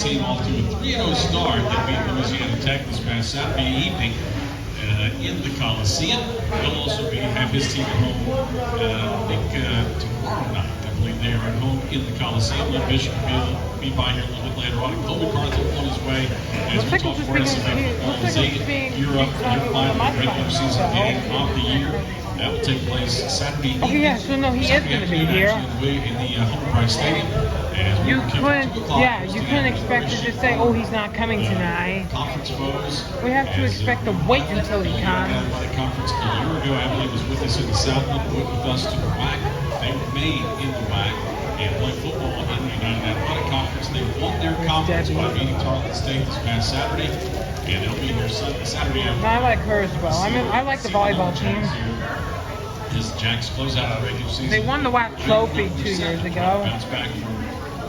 team off to a 3-0 start. They beat Louisiana Tech this past Saturday evening in the Coliseum. He'll also have his team at home, I think, tomorrow night. I believe they are at home in the Coliseum. Lynn Bishop will be by here a little bit later on. And Colby Carthel on his way as we talk for us about You're up for your final regular season game of the year. That will take place Saturday evening. Oh yeah, so no, he is going to be here. In the Home Price Stadium. You couldn't expect to just say, oh, he's not coming tonight. Conference foes. We have to expect to wait until he comes. The conference a year ago, Abilene was with us in the Southland, went with us to the WAC. They remain in the WAC and play football in the United Athletic Conference. They won their conference by beating Tarleton State this past Saturday, and they'll be here Saturday afternoon. I like her as well. I like the volleyball team. As the Jacks close out the regular season. They won the WAC trophy 2 years ago. Bounce back from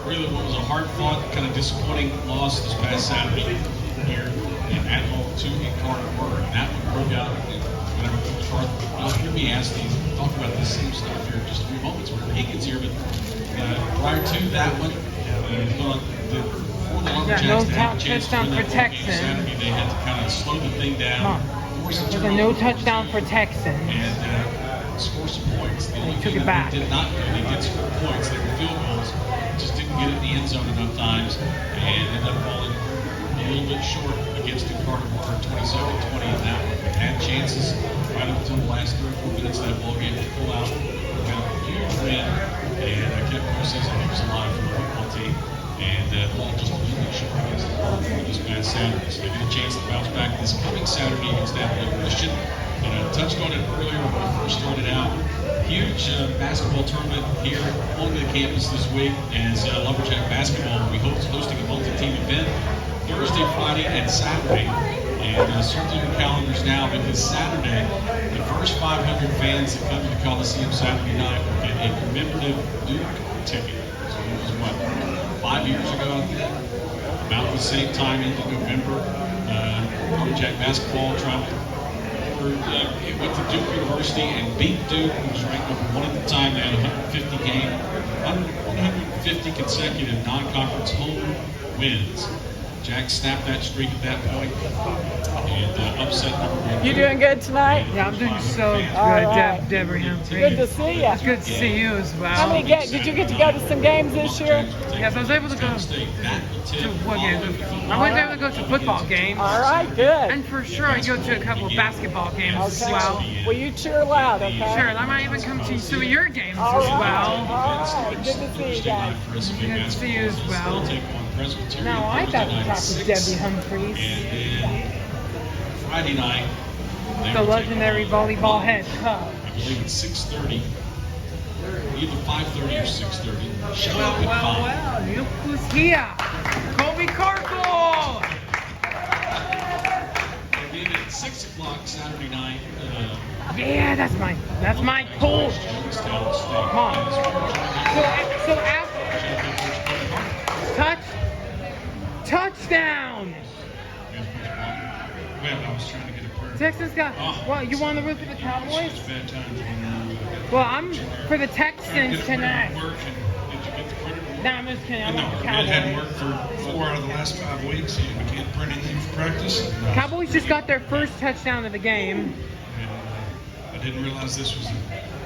really what was a hard-fought, kind of disappointing loss this past Saturday here at home to Carthel. And that one broke out whenever Coach Carthel. You'll hear me ask these, talk about this same stuff here in just a few moments whenever he gets here. But prior to that one, before the Lumberjacks touchdown for Texan. Saturday, they had to kind of slow the thing down. There's a no touchdown for Texan. And score some points. The only thing that they did not do, they did score points. They were field goals, just didn't get it in the end zone enough times, and ended up falling a little bit short against Carthel for 27-20 in that one. Had chances right up until the last 3 or 4 minutes of that ball game to pull out. Got a huge win, and kept postseason hopes alive for the football team. And ball just a little bit short against Carthel this past Saturday. So they get a chance to bounce back this coming Saturday against Abilene Christian. Touched on it earlier when we first started out. Huge basketball tournament here on the campus this week as Lumberjack basketball will be hosting a multi-team event Thursday, Friday, and Saturday. And circling your calendars now because Saturday, the first 500 fans that come to the Coliseum Saturday night will get a commemorative Duke ticket. So it was, what, 5 years ago, I think? About the same time into November. Lumberjack basketball traveled. It went to Duke University and beat Duke, who was ranked number 1 at the time. They had 150 consecutive non-conference home wins. Jack snapped that streak at that point and upset number 1. You doing good tonight? Yeah, I'm doing so good, right. Deborah Humphrey. Good to see you. It's good to see you as well. How many games? Did you get to go to some games this year? Yes, I was able to go to what game? I was able to go to football games. All right, good. And for sure, I go to a couple of basketball games as well. Well, you cheer loud, okay? Sure, and I might even come to some of your games All as right. well. All right, good to see you guys. Good to see you as well. Now I got to talk to Debbie Humphreys, And then Friday night, the legendary volleyball head coach. I believe it's 6:30, either 5:30 or 6:30. Show up at 5. Look who's here, Colby Carthel. Again at 6 o'clock Saturday night. Yeah, that's my coach. Come on. So after touchdown. Well, I was trying to get a prayer. Texans got. Well, you want to root for the Cowboys? Bad times when Well, I'm for the Texans tonight. Did you get the credit? No, I'm just kidding. I want the It hadn't Cowboys. worked for 4 out of the last 5 weeks. We can't print anything for practice. Cowboys just got their first touchdown of the game. And I didn't realize this was the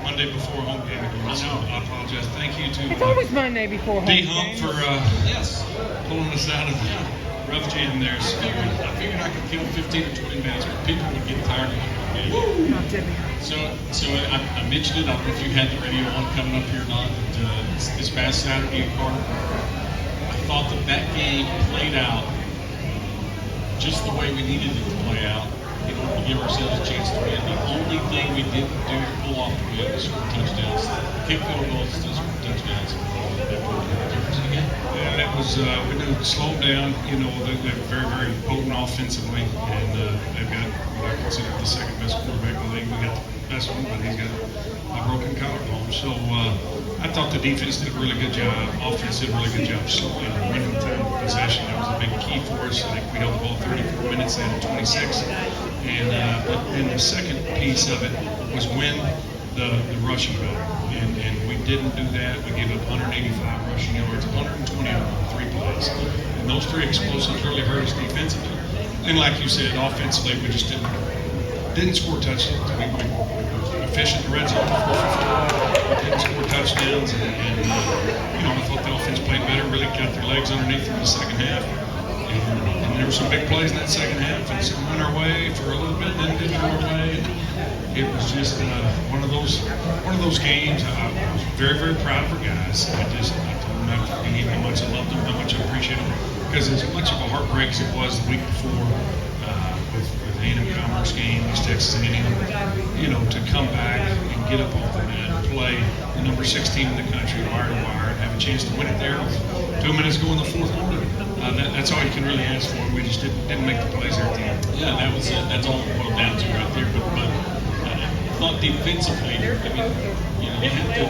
Monday before home game again. So I apologize. Thank you to It's always Monday before home D-Hump game. for pulling us out of the rough jam there. I figured I could kill 15 or 20 minutes, but people would get tired of it. Not Debbie. So I mentioned it. I don't know if you had the radio on coming up here or not. But, this past Saturday in Carthel, I thought that game played out just the way we needed it to play out in order to give ourselves a chance to win. The only thing we didn't do to pull off the win was score touchdowns. Kick field goals, still score touchdowns. That put the difference again. And that was, we knew to slow them down. You know, they're very, very potent offensively. And they've got what I consider the second best quarterback in the league. We got the best one, but he's got a broken collarbone. So I thought the defense did a really good job. Offense did a really good job slowing and winning time of possession. That was a big key for us. I think we held the ball 34 minutes out of 26. And but then the second piece of it was when the rushing battle. and we didn't do that. We gave up 185 rushing yards, 120 on 3 plays. And those 3 explosives really hurt us defensively. And like you said, offensively, we just didn't score touchdowns. We were efficient in the red zone, 4 for 4. Didn't score touchdowns, and I thought the offense played better, really got their legs underneath in the second half. And there were some big plays in that second half, and some went our way for a little bit, and then didn't go our way. It was just one of those games. I was very, very proud of our guys. I told them how much I loved them, how much I appreciated them, because as much of a heartbreak as it was the week before with the A&M Commerce game, East Texas A&M, to come back and get up off the mat and play the number 6 team in the country, wire to wire, and have a chance to win it there with 2 minutes to go in the fourth quarter. That's all you can really ask for. We just didn't make the plays there at the end. Yeah, that was it. That's all it boiled down to right there. But I thought defensively, you have to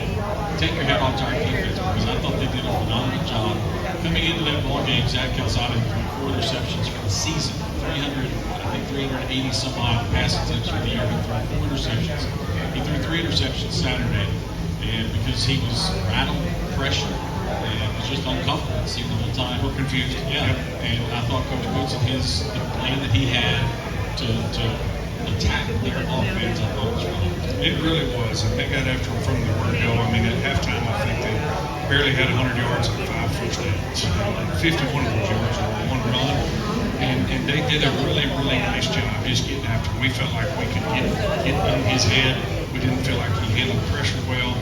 take your hat off to our defense because I thought they did a phenomenal job. Coming into that ball game, Zach Calzada threw 4 interceptions for the season, 380 some odd pass attempts for the year. He threw 4 interceptions. He threw 3 interceptions Saturday, and because he was rattled, pressured, and was just uncomfortable. It seemed the whole time. We're confused. Yeah, and I thought Coach Boots and the plan that he had to attack their offense, I thought was really good. It really was, and they got after him from the word go. I mean, at halftime, I think they barely had 100 yards and 5 first downs. 51 of those yards were on 1 run, and they did a really, really nice job just getting after him. We felt like we could get in his head. We didn't feel like he handled pressure well.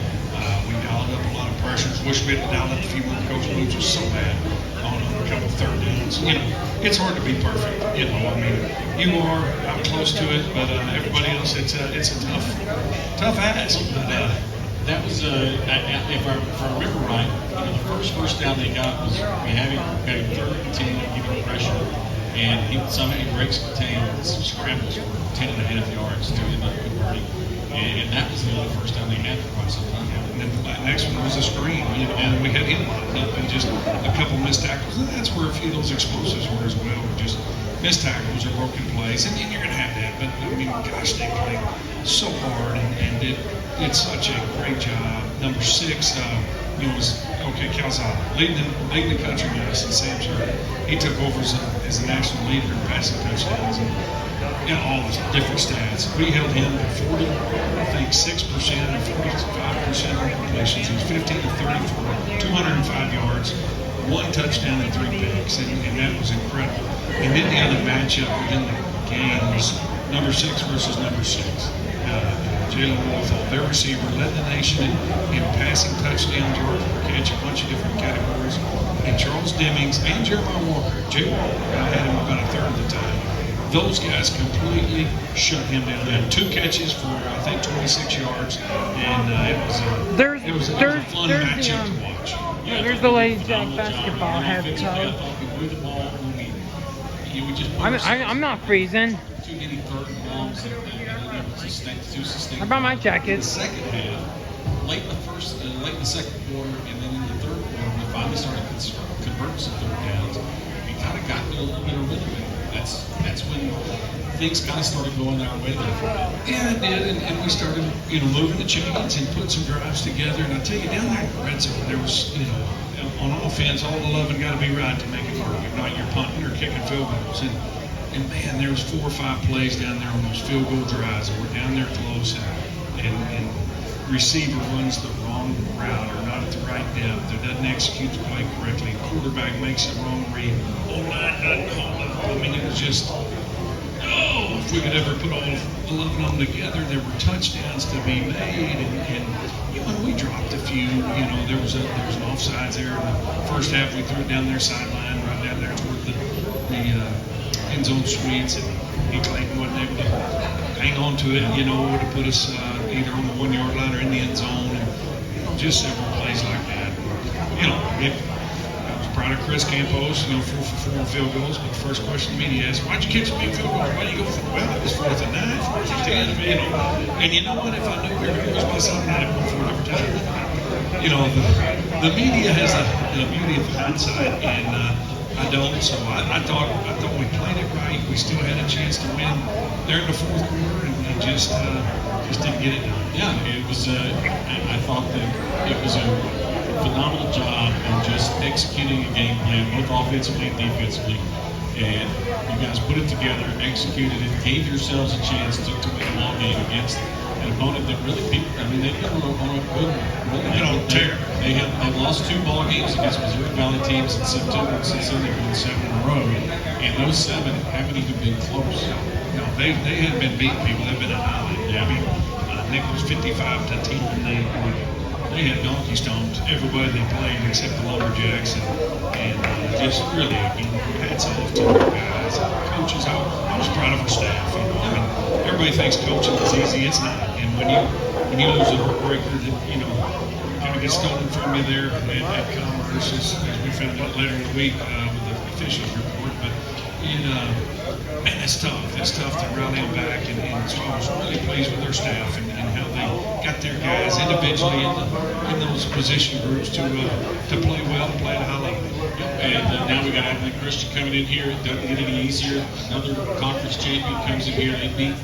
We dialed up a lot of pressures. Wish we had dialed up a few more. Coach Boots was so bad on a couple of third downs. It's hard to be perfect. I mean, you are. I'm close to it, but everybody else, it's a tough ask. But that was, if I remember right, the first down they got was we had him 3rd and 10, giving pressure, and somehow he breaks the tail and some scrambles for 10.5 yards to end up converting. And that was the only first down they had for quite some time. And then the next one was a screen, and we had him locked up and just a couple missed tackles. And that's where a few of those explosives were as well. Just missed tackles or broken plays, and you're going to have that. But I mean, gosh, they played so hard and did such a great job. Number 6, was Calzada leading the country with us, and Sam Sherman. He took over as a national leader in passing touchdowns. And all the different stats. We held him at 6% or 45% on completions. He was 15 to 30 for 205 yards, 1 touchdown and 3 picks, and that was incredible. And then the other matchup within the game was number 6 versus number 6. Jalen Wolf, their receiver, led the nation in passing touchdowns, yards per catch, a bunch of different categories. And Charles Demings and Jeremiah Walker, I had him about a third of the time. Those guys completely shut him down. They had 2 catches for, I think, 26 yards, and it was a fun matchup to watch. Yeah, there's the Lady Jack basketball halftime. I'm not freezing. Too many third and longs I brought my The jackets. second half, late in the second quarter, and then in the third quarter, we finally started converting some third downs. We kind of got a little bit of rhythm. That's when things kind of started going our way there for a bit. Yeah, it did, and we started, moving the chains and putting some drives together. And I tell you, down there in the red zone, there was, on offense, all the loving got to be right to make it work. If not, you're punting or kicking field goals. And man, there was 4 or 5 plays down there on those field goal drives, and we're down there close, and receiver runs the wrong route or not at the right depth, or doesn't execute the play correctly. Quarterback makes the wrong read. O-line doesn't call it. I mean, it was just, if we could ever put all 11 of them together, there were touchdowns to be made, and when we dropped a few, there was an offsides there in the first half. We threw it down their sideline, right down there toward the end zone suites, and Clayton wasn't able to hang on to it, would have put us either on the 1 yard line or in the end zone, and just several plays like that. I was proud of Chris Campos, 4 for 4 on field goals, but the first question the media asked, why'd you catch a big field goal? Why did you go for it? Well, it was 4th and 9, 4th and 10, and you know what, if I knew we were going to lose by something, I'd have gone for it every time. The media has the beauty of hindsight, and I don't. So I thought we played it right. We still had a chance to win there in the fourth quarter, and just didn't get it done. Yeah, it was. I thought that it was a phenomenal job of just executing a game plan, both offensively and defensively. And you guys put it together, executed it, gave yourselves a chance to win a ball game against an opponent that really people. I mean, they were on a good run. They lost 2 ball games against Missouri Valley teams in September, and since then they've won 7 in a row. And those 7 haven't even been close. No, they hadn't been beating people. They've been annihilated. Yeah. I mean, I think it was 55-10, and they had donkey stomped everybody they played except the Lumberjacks, and just really, hats off to their guys and coaches. I was proud of our staff. I mean, everybody thinks coaching is easy. It's not. And when you lose a heartbreaker that kind of gets stolen from you there at Commerce, as we found out later in the week with the officials report, but man, that's tough. That's tough to rally them back, and so I was really pleased with their staff and how they got their guys individually in those position groups to play well and play at a high level. And now we got Abilene Christian coming in here. It doesn't get any easier. Another conference champion comes in here. They beat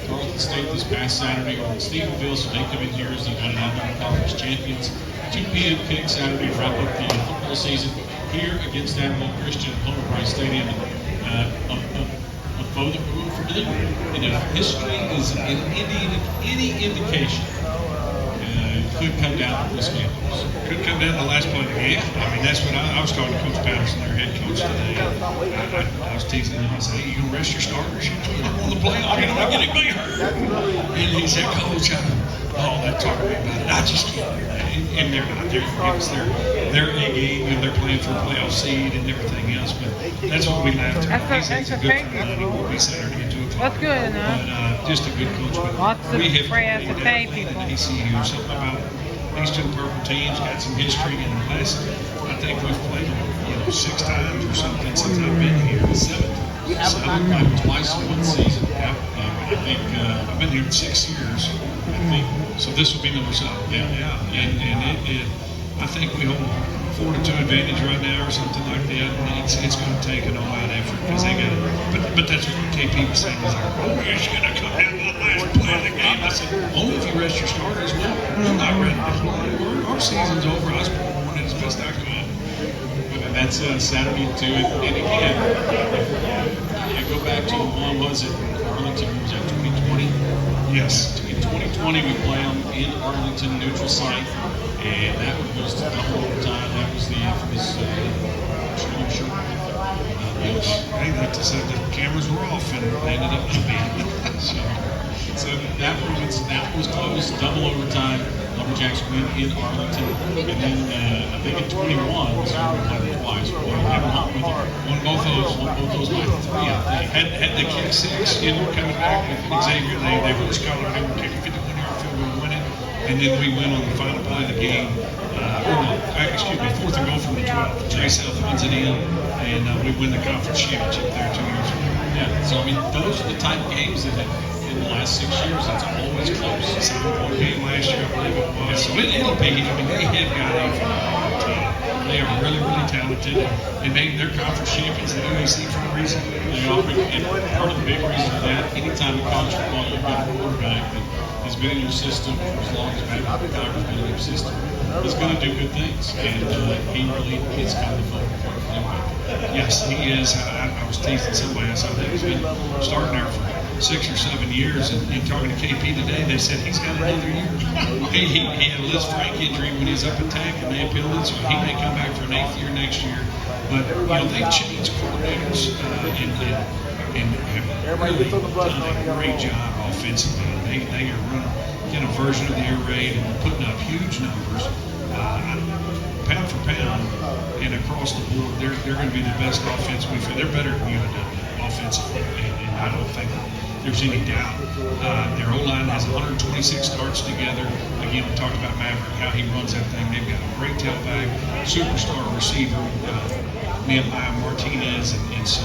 Carthel State this past Saturday on Stephenville, so they come in here as the Abilene Conference champions. 2 p.m. kick Saturday to wrap up the football season here against Abilene Christian at Homer Price Stadium. A foe that we're familiar with. And if history is any indication, it could come down to this campus. Could come down to the last play of the game. I mean, that's what I was talking to Coach Patterson, their head coach today. I was teasing him. I said, "Hey, you gonna rest your starters? You don't want to play. I don't want anybody hurt." And he said, "Coach, that talk to me about it. I just can't do that." And they're not. It's their A game, and they're playing for a playoff seed and everything else. But that's what we laughed at. That's a thank you. We'll be Saturday at 2 o'clock. That's good enough. But just a good coach. But Lots of we have prayers played to thank people. ACU, something about these 2 purple teams got some history in the last. I think we've played 6 times or something since I've been here. 7. Twice in one season. Yeah. I think I've been here 6 years. I think so. This will be number 7. Yeah. And I think we hold 4-2 advantage right now or something like that. And it's going to take an all-out effort because they got it. But that's what KP was saying. He's like, "Oh, you're just going to come down to the last play of the game." I said, "Only if you rest your starters." Well, I'm not ready to play. Our season's over. I was performing as best I could. And that's Saturday at 2. And again, I go back to when was it? Arlington, was that 2020? Yes. In 2020, we play them in Arlington neutral site, and that was to double overtime. That was the infamous shooting. Hey, they just said the cameras were off and they ended up being. So that was close. Double overtime. Lumberjacks win in Arlington, and then I think in 21 was played twice. We haven't hung with it. Won both those by 3, I think. Had they kicked 6, coming back with Xavier, they were scholar. They were kicking 51-yard field goal to win it, and then we went on the final play of the game. Excuse me, 4th and goal from the 12. Jay South runs it in, and we win the conference championship there 2 years ago. Yeah. So I mean, those are the type of games that in the last 6 years, it's always close. 7-point game last year, I believe it was. So it'll be. I mean, they have got a phenomenal team. They are really, really talented, and they're conference champions in the UAC for a reason. They are, and part of the big reason for that, anytime in college football you've got a quarterback that has been in your system for as long as Matt Guyver's been in your system, he's going to do good things, and he really is kind of the focal point for them. Yes, he is. I was teasing somebody. I said he's been starting there for 6 or 7 years, and talking to KP today, they said he's got another year. he had a Liz Frank injury when he was up at Tech, and they appealed it, so he may come back for an 8th year next year. But they've changed coordinators and have really done a great job offensively. They are running a version of the air raid and putting up huge numbers. Pound for pound and across the board, they're going to be the best offense we've had. They're better than UNW offensively, and I don't think there's any doubt. Their O-line has 126 starts together. Again, we talked about Maverick, how he runs that thing. They've got a great tailback, superstar receiver, Nehemiah Martinez, and so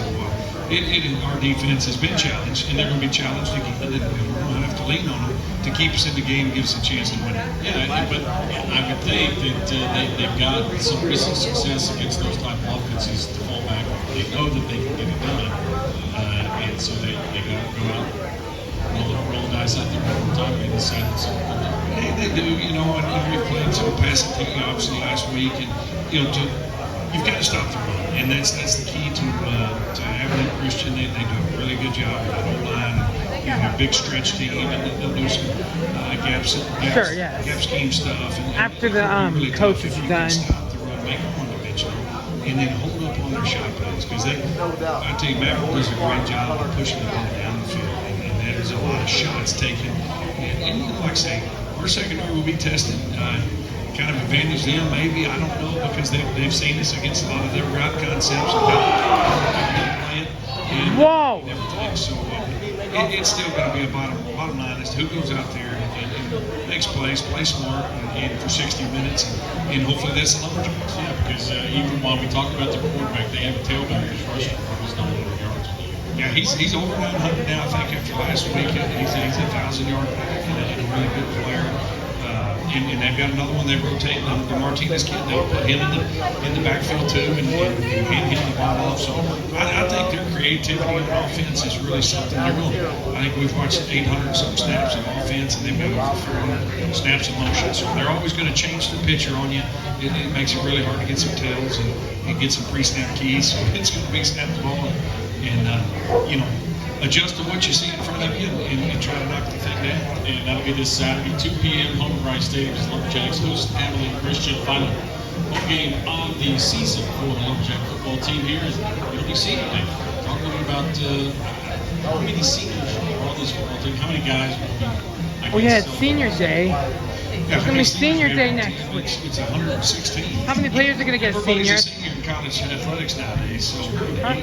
our defense has been challenged, and they're going to be challenged again. And we're going to have to lean on them to keep us in the game and give us a chance to win it. Yeah, but I would think that they've got some recent success against those type of offenses to fall back on. They know that they can get it done. And so they go out, roll the dice out there one more time, and decide that something. They do, you know, and we played some passing team obviously last week, and you know, you've got to stop the run, and that's the key to Abilene Christian. They do a really good job with that whole line. You know, a big stretch team, and they'll do some gap scheme stuff. And After the really coach tough is if you done. can stop the run, make them one-dimensional, and then hold up on their shot plays, because I tell you, Matt does a great job of pushing the ball down the field, and that is a lot of shots taken. And like I say, our secondary will be tested. Kind of advantage them, maybe, I don't know, because they've seen us against a lot of their route concepts and playing. Whoa! So it's still going to be a bottom line as to who goes out there and makes plays, play smart, and for 60 minutes, and hopefully that's the Lumberjacks. Yeah, because even while we talk about their quarterback, they have a tailback who's rushing for almost 900 yards. Yeah, he's over 900 now, I think, after last week. He's a 1,000-yard back and a really good player. And they've got another one they rotate, the Martinez kid. They'll put him in the backfield too, and hand him the ball off. So I think their creativity on offense is really something. I think we've watched 800 some snaps of offense, and they've got over 400 snaps of motion. So they're always going to change the picture on you. It makes it really hard to get some tells and get some pre-snap keys. So it's going to be snap the ball and you know, adjust to what you see in front of you and try to knock the thing down. And that'll be this Saturday, 2 p.m. home at Rice Stadium as Lumberjacks host Abilene Christian. Final home game of the season for the Lumberjack football team here. It'll be senior day. Talk a little bit about how many seniors are on this football team. How many guys will be? Oh yeah, it's senior day. It's going to be senior day next week. It's 116. How many players are going to get Everybody's senior? a senior in college athletics nowadays, so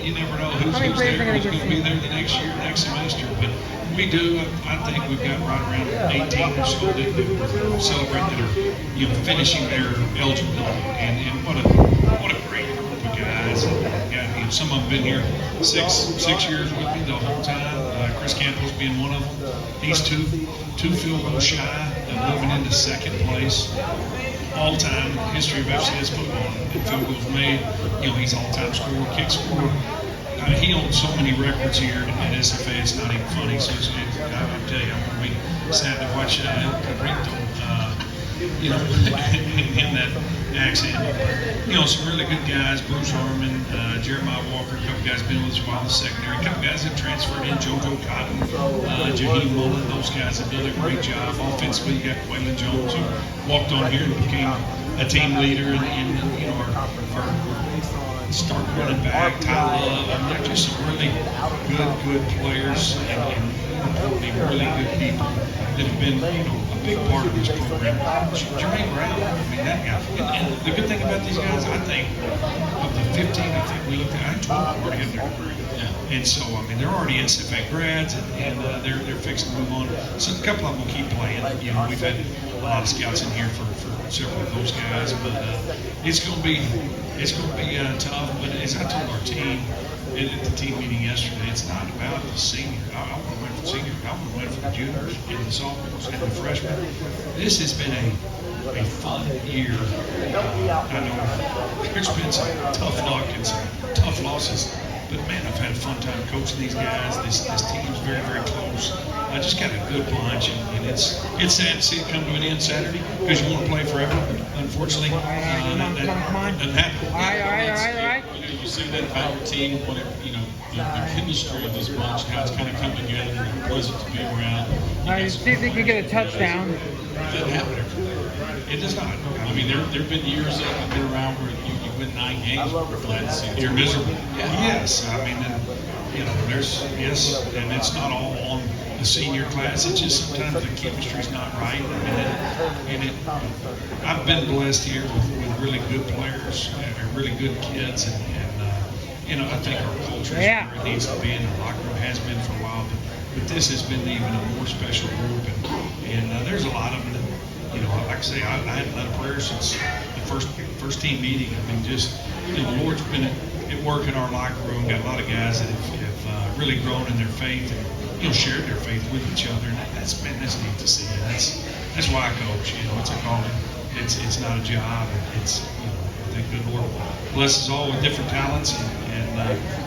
you never know who's How many players are going gonna to get be there the next year, next semester. But we do. I think we've got right around 18 or so that we're celebrating that are finishing their eligibility. And what a great group of guys. And some of them been here six years with me the whole time. Chris Campbell's being one of them. He's two field goals shy of moving into second place all-time history of FCS football. And field goals made. He's all-time scorer, kick scorer. He owns so many records here at SFA. It's not even funny. So I'll tell you, I'm going to be sad to watch El Cabrito, in that accent. Some really good guys. Bruce Harmon, Jeremiah Walker, a couple guys been with us a while in the secondary. A couple guys have transferred in. JoJo Cotton, Jaheim Mullen. Those guys have done a great job. Offensively, you got Waylon Jones, who walked on here and became a team leader in our start running back, Ty Love. They're just some really good players and importantly, really good people that have been, a big part of this program. Jermaine Brown, that guy. And the good thing about these guys, I think, of the 15, I think we looked at, 12 already have their degree. Yeah. And so, they're already SFA grads, and they're fixing to move on. So a couple of them will keep playing. We've had a lot of scouts in here for several of those guys, but it's going to be tough. But as I told our team at the team meeting yesterday, it's not about the senior. I want to win for seniors. I want to win for the juniors and the sophomores and the freshmen. This has been a fun year. I know there's been some tough luck and some tough losses, but man, I've had a fun time coaching these guys. This team's very, very close. I just got a good bunch, and it's sad to see it come to an end Saturday because you want to play forever. But unfortunately, that doesn't happen. All right. You say that about your team, whatever, the chemistry of this bunch, how it's kind of come together, and pleasant to be around. See if they can get a touchdown. It doesn't happen every day. It does not. There have been years that I've been around where you win 9 games. We're glad to see it. You're miserable. Yeah. Yes. There's and it's not all on the senior class. It's just sometimes the chemistry's not right. I've been blessed here with really good players and really good kids, and I think our culture is where it needs to be, and the locker room has been for a while. But this has been even a more special group, and there's a lot of them that, like I say, I hadn't led a prayer since the first team meeting. The Lord's been at work in our locker room. Got a lot of guys that have really grown in their faith and shared their faith with each other, and that's neat to see. And that's why I coach. It's a calling. It's not a job. It's the good Lord bless us all with different talents, and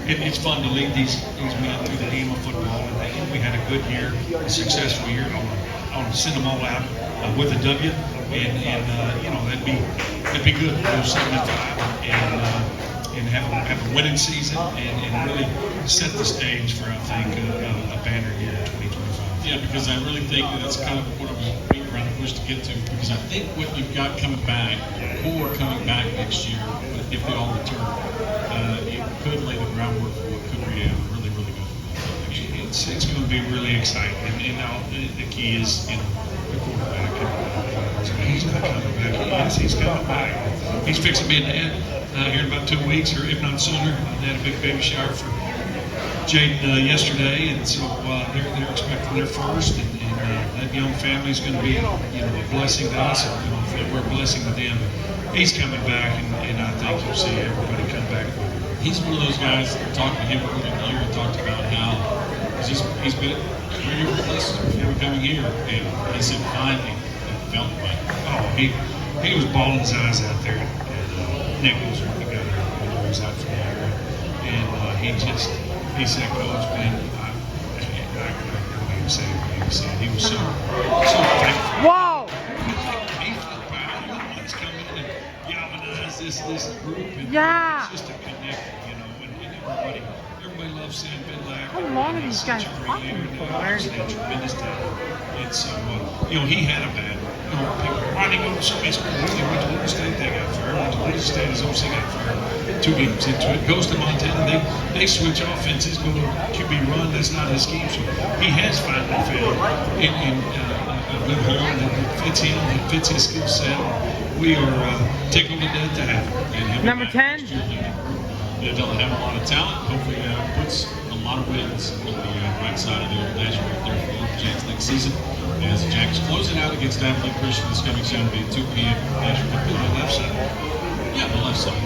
it's fun to lead these men through the game of football. And we had a good year, a successful year. I want to send them all out with a W, and you know that'd be good. Go 7-5 and have a winning season and really set the stage for, I think, a banner year in 2025. Yeah, because I really think that's kind of what I'm being around the bush to get to. Because I think what you've got coming back, or coming back next year, if they all return, you could lay the groundwork for what could be a really, really good football team. It's going to be really exciting, and now the key is, you know, the quarterback. He's not coming back. Yes, he's coming back. He's fixing to be a dad here in about 2 weeks, or if not sooner. They had a big baby shower for Jaden yesterday, and so they're expecting their first, and that young family is going to be, you know, a blessing to us, and we're a blessing to them. He's coming back, and I think you'll see everybody come back. He's one of those guys that talked to him earlier in the year and talked about how he's been at 3 different places before coming here, and he said finally it felt right. Oh, he was bawling his eyes out there at Nichols when he got when he was out for the year, and he said, Coach, man, I don't even say what he was saying. He was so thankful. Whoa! He felt proud. You're the ones coming in and galvanize this group, and Yeah. it's just a connect, you know, and everybody loves seeing Ben Lack. How long are these He's guys such a great talking leader, and for? obviously a tremendous talent. And so, you know, he had a bad. You know, people, why did he go to so many schools? He went to Louisiana State, they got fired. Went to Louisiana State, his OC got fired. 2 games into it, goes to Montana. They switch offenses, go to QB run. That's not his scheme. So he has finally found in a good home that fits him, that fits his skill set. We are tickled to death to have him. And Number 10. They don't have a lot of talent. Hopefully, puts a lot of wins on the right side of their dashboard there for the Jacks next season. As the Jacks closing out against Abilene Christian this coming Saturday at 2 p.m. Dashboard on the left side. Yeah, the left side.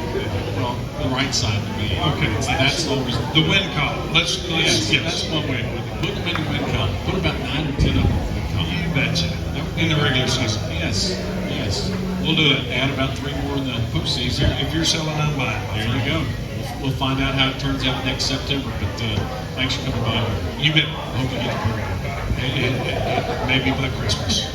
Well, the right side would be. Okay, that's always the win column. Let's that's one way. Put them in the win column. Put about 9 or 10 of them in the win column. You betcha. In the regular season. Yes. We'll do it. Add about 3 more in the postseason. If you're selling online, There you go. We'll find out how it turns out next September. But thanks for coming by. you bet. Hope you get the program. Maybe by Christmas.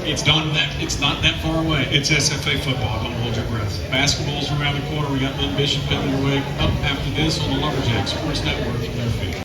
It's not that far away. It's SFA football. Don't hold your breath. Basketball's around the corner. We got Lynn Bishop coming your way up after this on the Lumberjack Sports Network from their feet.